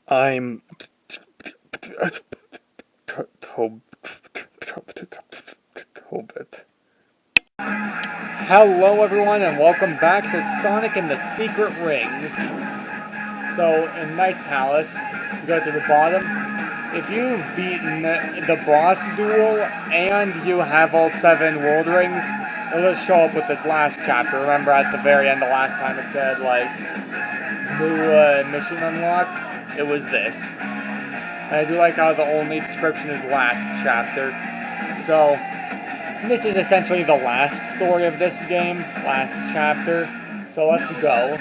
I'm Tobit. Hello everyone and welcome back to Sonic and the Secret Rings. So in Night Palace, you go to the bottom. If you've beaten the boss duel and you have all 7 world rings, it'll just show up with this last chapter. Remember at the very end the last time it said like new mission unlocked? It was this. And I do like how the only description is last chapter. So this is essentially the last story of this game, last chapter. So let's go.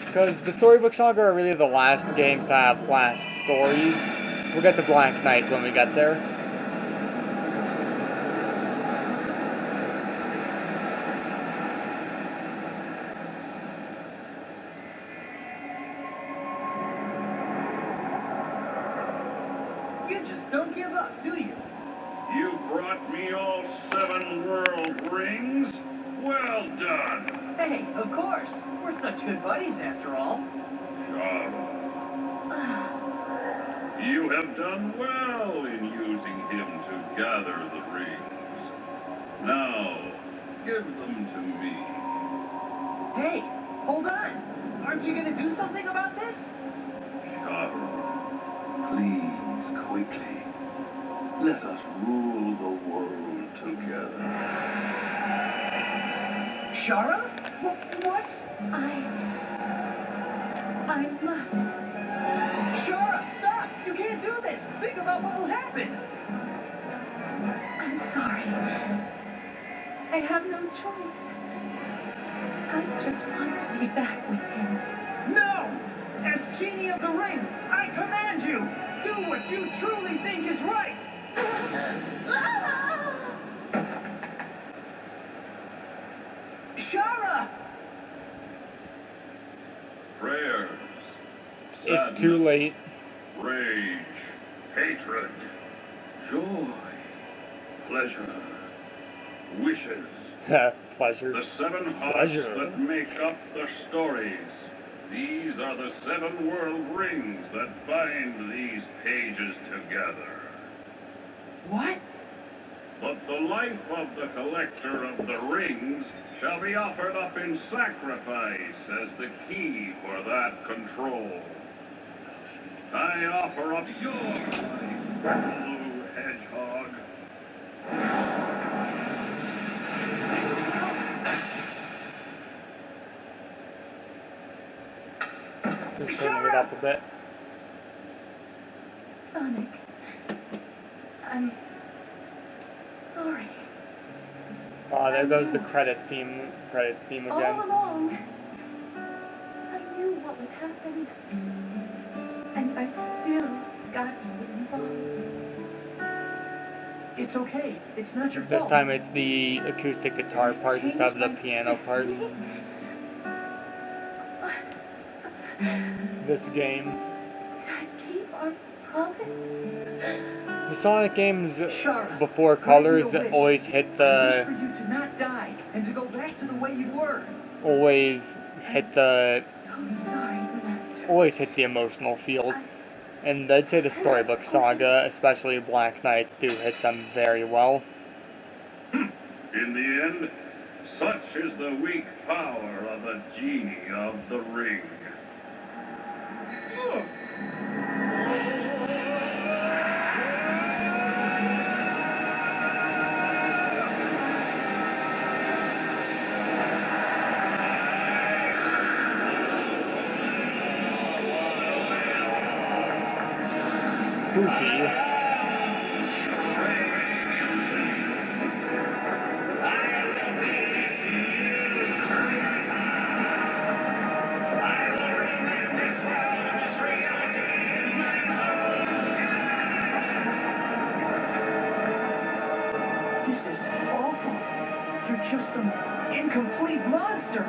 Because the Storybook Saga are really the last games to have last stories. We'll get to Black Knight when we get there. You just don't give up, do you? You brought me all 7 world rings? Well done. Hey, of course. We're such good buddies after all. Shara, you have done well in using him to gather the rings. Now, give them to me. Hey, hold on. Aren't you gonna do something about this? Shara, please, quickly. Let us rule the world together. Shara? What? I must. Shara, stop! You can't do this! Think about what will happen! I'm sorry. I have no choice. I just want to be back with him. No! As Genie of the Ring, I command you! Do what you truly think is right! Shara! Prayers. It's too late. Rage. Hatred. Joy. Pleasure. Wishes. Pleasure. The 7 hearts Pleasure. that make up the stories. These are the 7 world rings that bind these pages together. What? But the life of the collector of the rings shall be offered up in sacrifice as the key for that control. I offer up your life, Blue Hedgehog. Just turning it up a bit. Sonic. I'm sorry. Oh, there goes the credits theme again. All along, I knew what would happen. And I still got you involved. It's okay. It's not your This fault. time it's the acoustic guitar part instead of the piano part. This game. Did I keep our promise? The Sonic games Shara, before grant me a Colors wish. always hit I wish the for you to not die and to go back to the way you were. always hit the So sorry, Master. always hit the emotional feels. And I'd say the Storybook Saga, especially Black Knight, do hit them very well. In the end, such is the weak power of the Genie of the Ring. Spooky. This is awful. You're just some incomplete monster.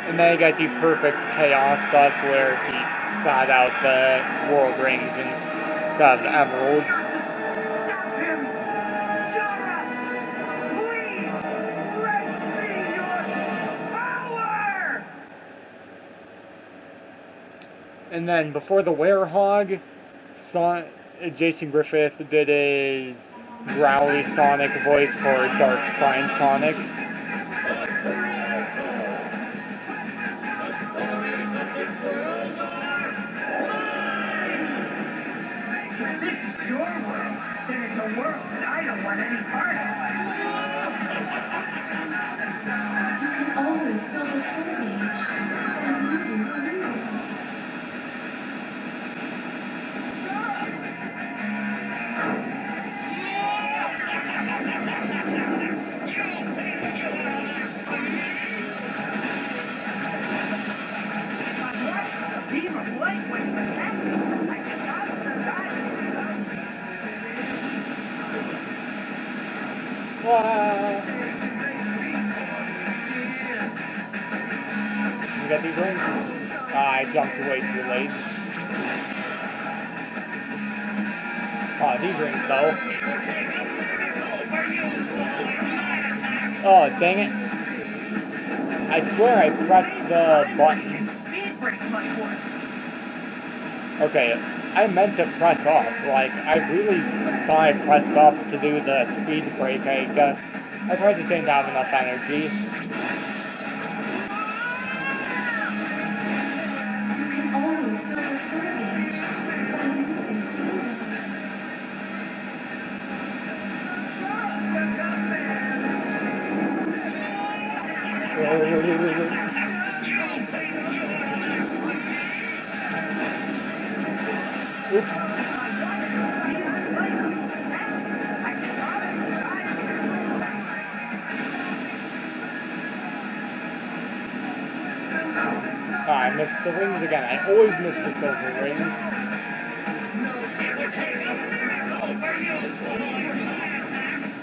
And then you guys see Perfect Chaos Dust, where he spat out the world rings instead of the emeralds. Stop him! Zara! Please! Let me your power! And then before the Werehog, Jason Griffith did his growly Sonic voice for Dark Spine Sonic. The stories of this world are mine! If this is your world, then it's a world that I don't want any part of. You can always fill the soul age by moving the rings. A beam of light when he's attacking. I cannot dodge it. You got these rings? I jumped way too late. Oh, these rings though. Oh, dang it. I swear I pressed the button. Speed break might work. Okay, I meant to press off. Like, I really thought I pressed off to do the speed break, I guess. I probably just didn't have enough energy. You can always fill the soul age by moving the rings. Oops. Oh, I missed the rings again. I always miss the silver rings. It would take a miracle for you to swallow your attacks!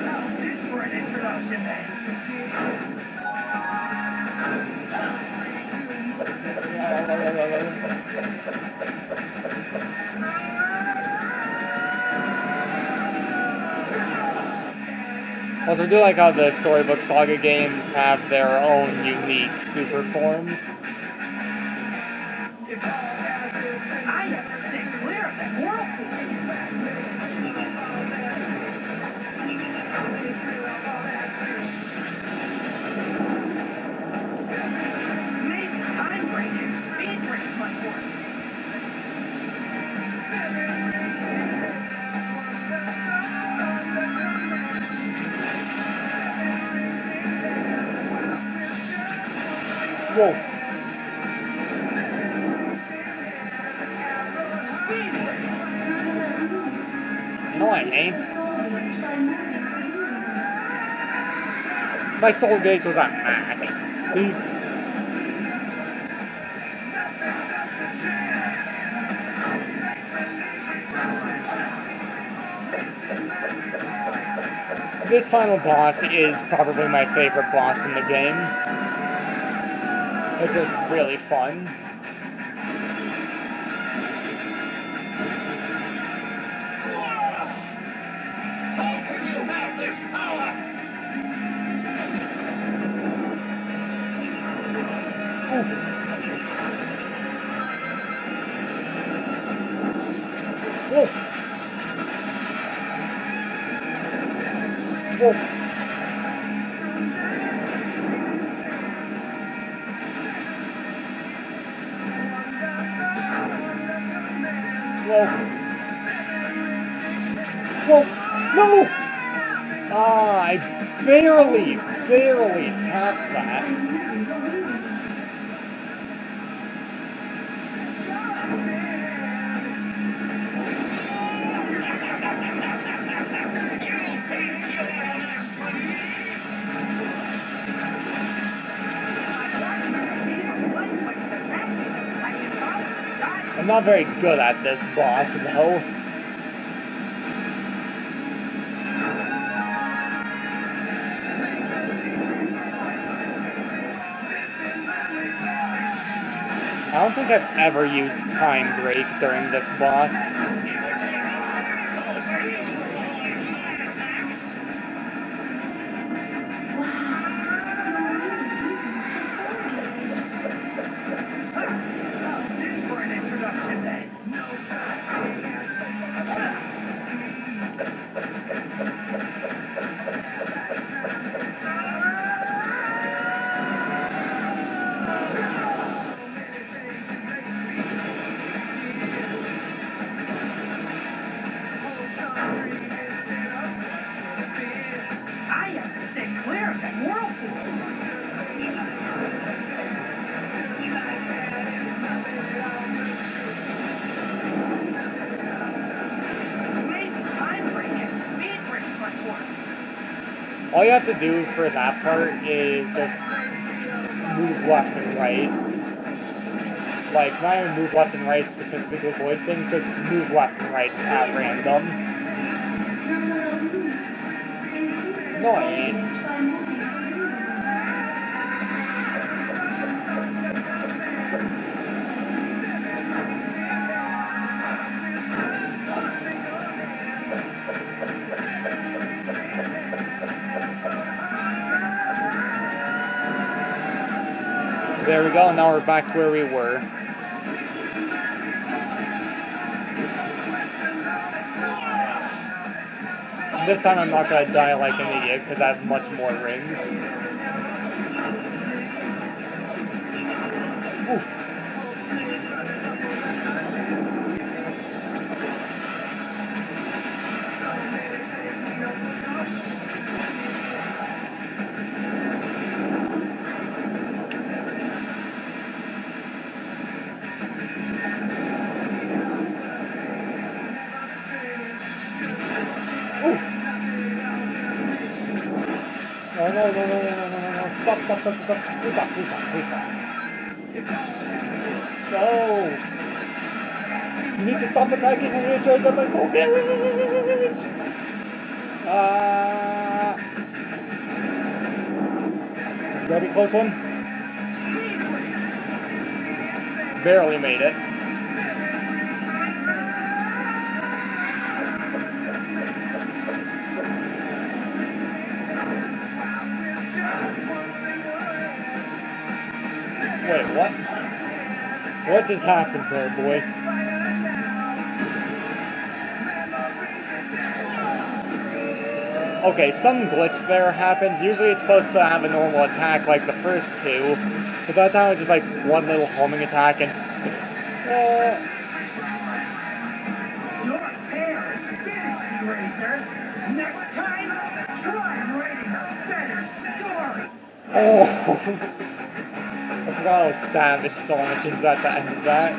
How's this for an introduction then? Also, I do like how the Storybook Saga games have their own unique super forms. I have to stay clear of that whirlpool. Maybe time break and speed break might work. Whoa. Speed break. No, I ain't. Soul age by moving the rings. My soul gauge was at max. See? This final boss is probably my favorite boss in the game. It's just really fun. How can you have this power? Whoa. Whoa. Whoa. Whoa. No! Ah, I barely tapped that. I'm not very good at this boss, though. I don't think I've ever used Time Break during this boss. How's this for an introduction then? I have to stay clear of that whirlpool. Maybe time break and speed break might work. All you have to do for that part is just move left and right. Like, not even move left and right specifically to avoid things, just move left and right at random. No, I ain't. There we go, now we're back to where we were. This time I'm not gonna die like an idiot because I have much more rings. Oof. Oof. No, no, no, no, no, no, no, no, stop, stop, stop, stop, please stop, please stop, please stop. No! You need to stop attacking me and charge up my soul damage! This is gonna be a close one. Barely made it. Wait, what? What just happened there, boy? Okay, some glitch there happened. Usually it's supposed to have a normal attack like the first two, but that time it was just like one little homing attack and... Your tale is finished, Eraser. Next time, try writing a better story. Oh! I forgot how savage Sonic is at the end of that.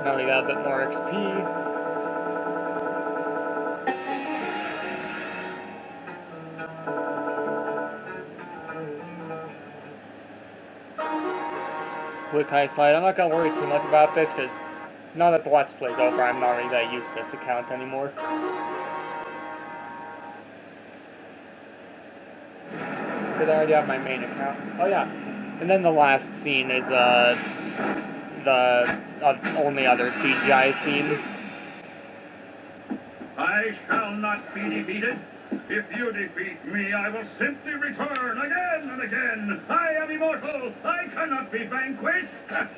Now we got a bit more XP. Quick high slide. I'm not gonna worry too much about this because now that the Let's Play's over, I'm not really gonna use this account anymore. Because I already have my main account. Oh yeah. And then the last scene is the only other CGI scene. I shall not be defeated. If you defeat me, I will simply return again and again. I am immortal. I cannot be vanquished. That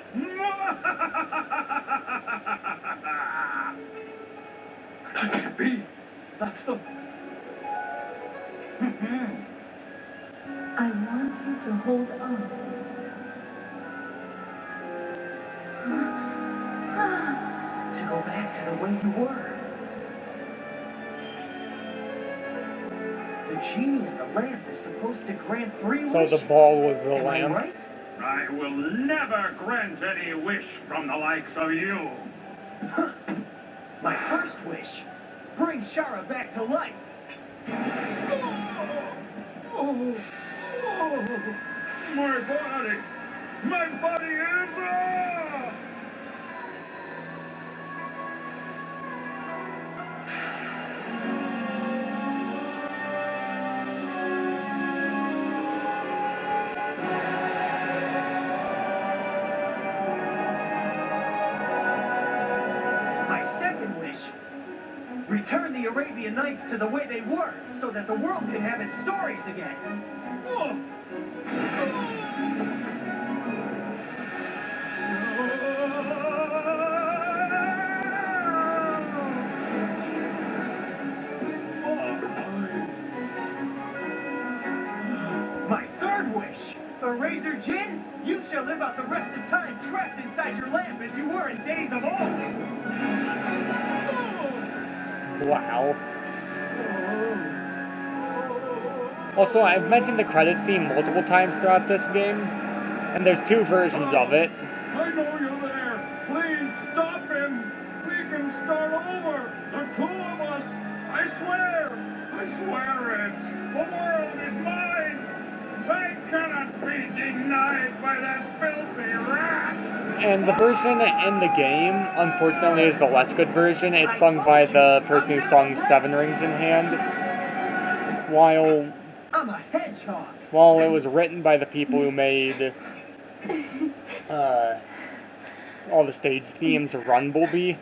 can't be. That's the... I want you to hold on to this. To go back to the way you were. The genie in the lamp is supposed to grant 3 So wishes. the ball was the Am I lamp. right? I will never grant any wish from the likes of you. My first wish. Bring Shara back to life. My body! My body is... second wish. Return the Arabian Nights to the way they were, so that the world can have its stories again. Oh. My third wish. Eraser Jin, you shall live out the rest of time trapped inside your lamp as you were in days of old. Wow. Also, I've mentioned the credits theme multiple times throughout this game, and there's two versions of it. I know you're there. Please stop him. We can start over. The two of us. I swear it. The world is mine. They cannot be denied by that filthy rat. And the version in the game, unfortunately, is the less good version. It's sung by the person who sung Seven Rings in Hand, while I'm a hedgehog. it was written by the people who made all the stage themes of Runbleby.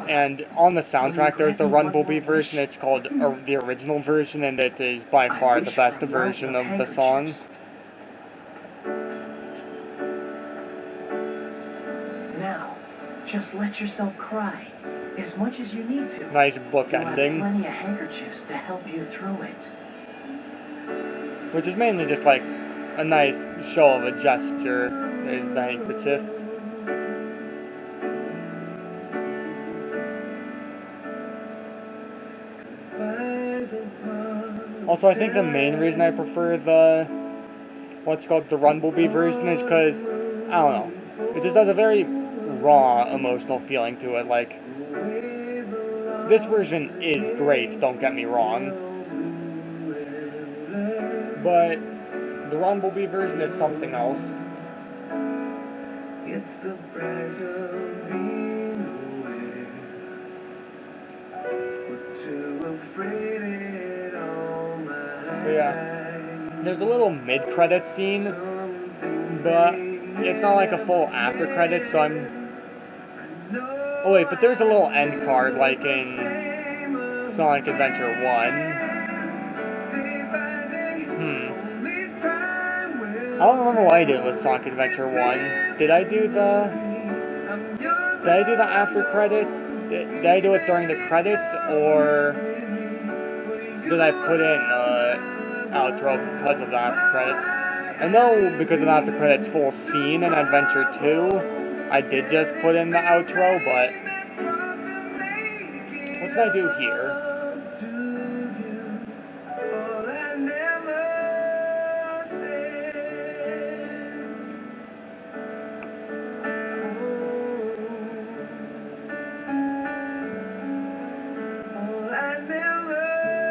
And on the soundtrack, there's the Runbleby version. It's called the original version, and it is by far the best version of the song. Now, just let yourself cry as much as you need to. Nice book You'll have ending, plenty of handkerchiefs to help you through it. which is mainly just like a nice show of a gesture, is the handkerchiefs. Also, I think the main reason I prefer the what's called the Runbleby version is because, I don't know, it just has a very raw emotional feeling to it. Like, this version is great, don't get me wrong, but the Runbleby version is something else. It's the price of being away. But too afraid it all So yeah, there's a little mid-credit scene, but it's not like a full after-credit, so I'm... Oh wait, but there's a little end card like in Sonic Adventure 1. I don't remember what I did with Sonic Adventure 1. Did I do the after credit? Did I do it during the credits, or did I put in outro because of the after credits? I know because of the after credits full scene in Adventure 2, I did just put in the outro, but what did I do here?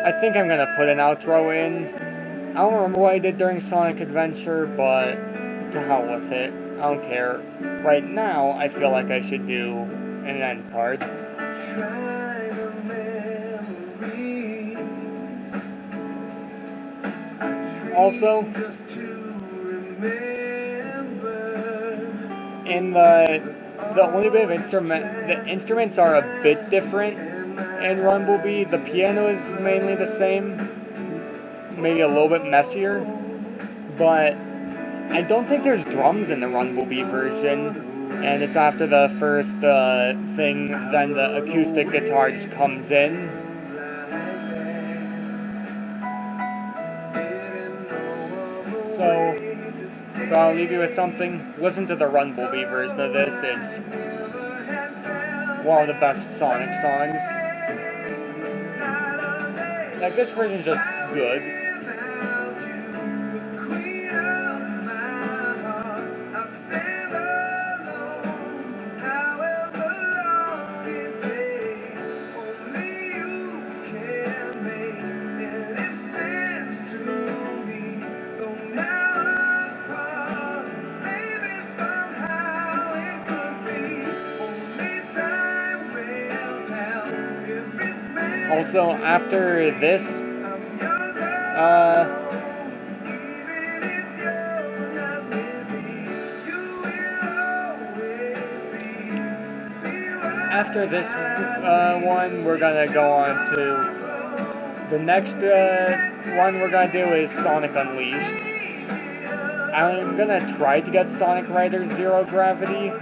I think I'm gonna put an outro in. I don't remember what I did during Sonic Adventure, but to hell with it. I don't care. Right now, I feel like I should do an end card. Also, in the only bit of the instruments are a bit different in Rumblebee. The piano is mainly the same, maybe a little bit messier, but I don't think there's drums in the Rumblebee version, and it's after the first thing, then the acoustic guitar just comes in. So I'll leave you with something. Listen to the Rumblebee version of this. It's one of the best Sonic songs. Like, this version's just good. Also, after this, after this one, we're gonna go on to the next one we're gonna do is Sonic Unleashed. I'm gonna try to get Sonic Riders Zero Gravity, but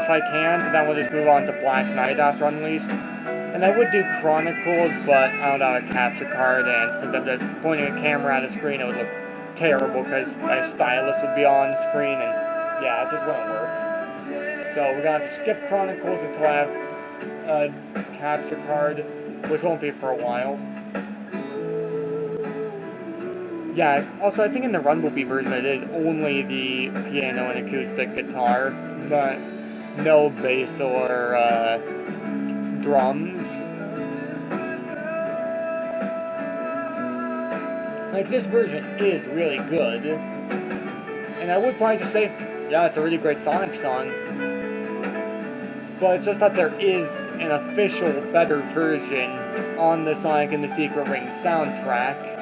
if I can't, then we'll just move on to Black Knight after Unleashed. And I would do Chronicles, but I don't have a capture card, and since I'm just pointing a camera at a screen, it would look terrible because my stylus would be on screen, and yeah, it just wouldn't work. So we're gonna have to skip Chronicles until I have a capture card, which won't be for a while. Yeah, also I think in the Rumblebee version it is only the piano and acoustic guitar, but no bass or drums. Like, this version is really good, and I would probably just say, yeah, it's a really great Sonic song, but it's just that there is an official, better version on the Sonic and the Secret Rings soundtrack.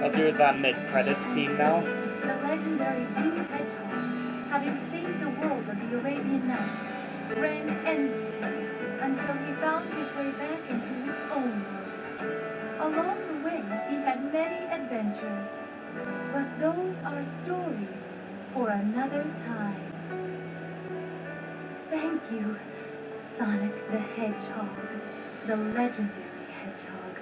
I'll do that mid-credits scene now. The legendary Blue Hedgehog, having saved the world of the Arabian Nights, ran endlessly until he found his way back into his own world. Along the way, he had many adventures, but those are stories for another time. Thank you, Sonic the Hedgehog, the legendary hedgehog.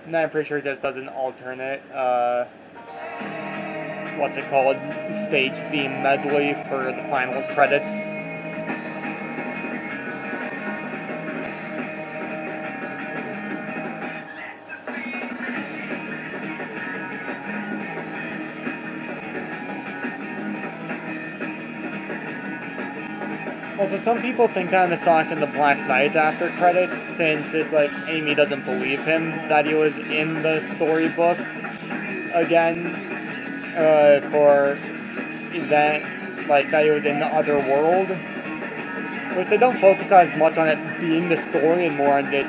And I'm pretty sure it just does an alternate, what's it called, stage theme medley for the final credits. Also, some people think that in the Sonic and the Black Knight after credits, since it's like Amy doesn't believe him that he was in the storybook again for event, like that he was in the other world. Which they don't focus as much on it being the story and more on it's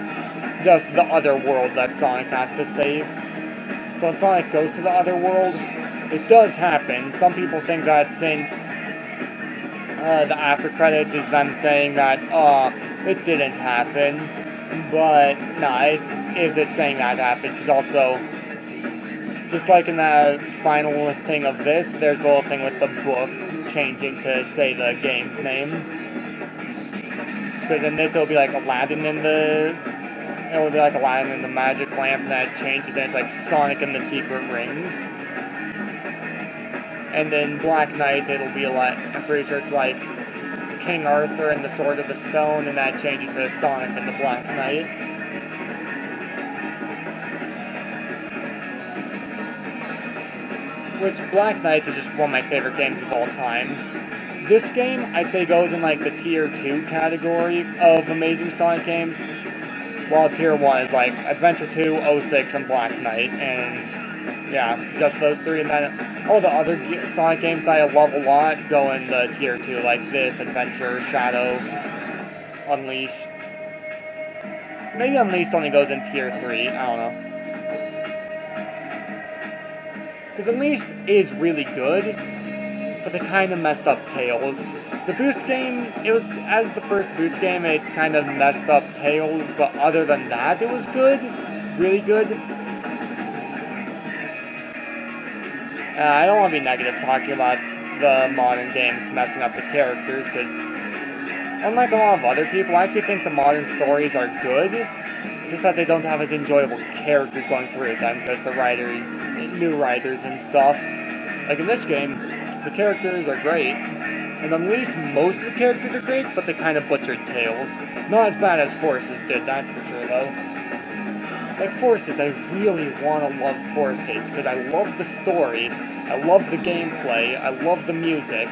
just the other world that Sonic has to save. So when Sonic goes to the other world, it does happen. Some people think that since the after credits is them saying that, it didn't happen, but nah, it saying that happened, because also, just like in the final thing of this, there's the whole thing with the book changing to say the game's name, because in this it'll be like Aladdin in the magic lamp, and then it changes, and it's like Sonic and the Secret Rings. And then Black Knight, it'll be like, I'm pretty sure it's like King Arthur and the Sword of the Stone, and that changes to Sonic and the Black Knight. Which, Black Knight is just one of my favorite games of all time. This game, I'd say, goes in like the Tier 2 category of amazing Sonic games, while Tier 1 is like Adventure 2, 06, and Black Knight, and yeah, just those three, and then all the other Sonic games that I love a lot go in the Tier 2, like this, Adventure, Shadow, Unleashed. Maybe Unleashed only goes in Tier 3, I don't know. Because Unleashed is really good, but they kind of messed up Tails. The Boost game, it was, as the first Boost game, it kind of messed up Tails, but other than that, it was good, really good. I don't want to be negative talking about the modern games messing up the characters, because unlike a lot of other people, I actually think the modern stories are good, just that they don't have as enjoyable characters going through them, because the writers, new writers and stuff. Like in this game, the characters are great, and Unleashed, most of the characters are great, but they kind of butchered Tails. Not as bad as Forces did, that's for sure, though. Like Forces, I really want to love Forces, because I love the story, I love the gameplay, I love the music,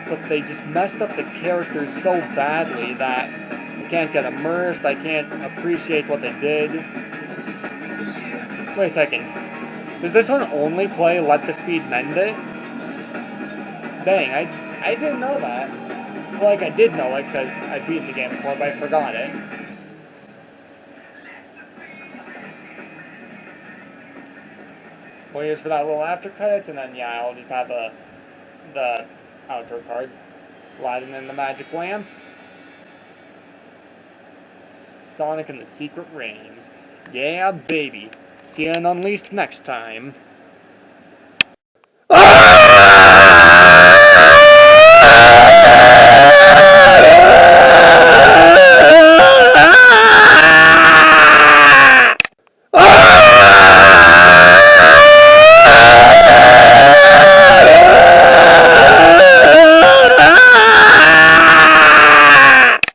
but they just messed up the characters so badly that I can't get immersed, I can't appreciate what they did. Wait a second, does this one only play Let the Speed Mend It? Dang, I didn't know that. Well, like, I did know it, because I beat the game before, but I forgot it. Wait just for that little after credits, and then yeah, I'll just have the outro card. Lighting in the magic lamp. Sonic and the Secret Rings. Yeah, baby. See you in Unleashed next time.